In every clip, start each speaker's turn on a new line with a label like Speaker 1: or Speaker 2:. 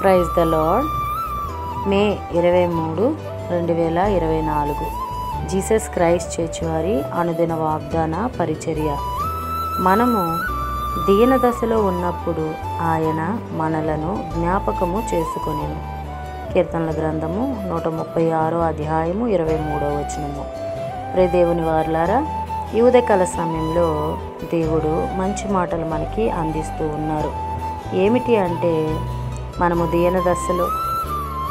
Speaker 1: Praise the lord. May 23, 2024 Jesus Christ church వారి అనుదిన వాగ్దాన పరిచర్య. మనము దీన దశలో ఉన్నప్పుడు ఆయన మనలను జ్ఞాపకము చేసుకొనెను. కీర్తనల గ్రంథము 136 అధ్యాయము 23వ వచనము. ప్రియ దేవుని వారలారా, ఈ ఉదయకాల సమయంలో దేవుడు మంచి మాటలు మనకి అందిస్తూ ఉన్నారు. ఏమిటి అంటే, మనము దీన దశలో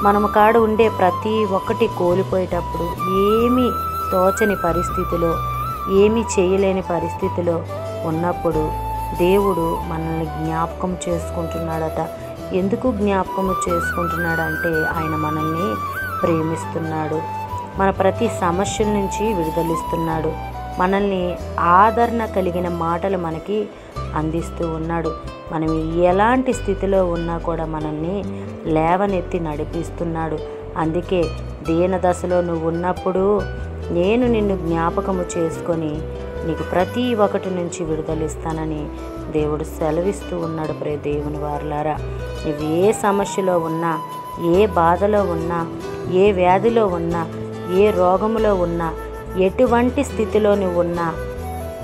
Speaker 1: మనము కాడ ఉండే ప్రతి ఒక్కటి కోల్పోయేటప్పుడు, ఏమీ తోచని పరిస్థితిలో, ఏమీ చేయలేని పరిస్థితిలో ఉన్నప్పుడు దేవుడు మనల్ని జ్ఞాపకం చేసుకుంటున్నాడట. ఎందుకు జ్ఞాపకము చేసుకుంటున్నాడంటే, ఆయన మనల్ని ప్రేమిస్తున్నాడు. మన ప్రతి సమస్యల నుంచి విడుదలిస్తున్నాడు. మనల్ని ఆదరణ కలిగిన మాటలు మనకి అందిస్తూ ఉన్నాడు. మనం ఎలాంటి స్థితిలో ఉన్నా కూడా మనల్ని లేవనెత్తి నడిపిస్తున్నాడు. అందుకే దీన దశలో నువ్వు ఉన్నప్పుడు నేను నిన్ను జ్ఞాపకము చేసుకొని నీకు ప్రతి ఒక్కటి నుంచి విడుదలిస్తానని దేవుడు సెలవిస్తూ ఉన్నాడు. ప్రియ దేవుని వారలారా, నువ్వు ఏ సమస్యలో ఉన్నా, ఏ బాధలో ఉన్నా, ఏ వ్యాధిలో ఉన్నా, ఏ రోగములో ఉన్నా, ఎటువంటి స్థితిలో నువ్వు ఉన్నా,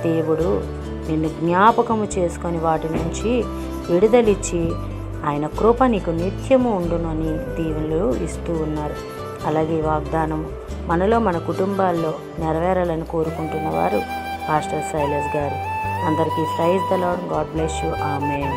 Speaker 1: దేవుడు నిన్ను జ్ఞాపకము చేసుకొని వాటి నుంచి విడుదలిచ్చి ఆయన కృప నీకు నిత్యము ఉండునని దీవెనలు ఇస్తూ ఉన్నారు. అలాగే వాగ్దానం మనలో, మన కుటుంబాల్లో నెరవేరాలని కోరుకుంటున్న వారు పాస్టర్ శైలజ్ గారు. అందరికీ praise the lord. God bless you. Amen.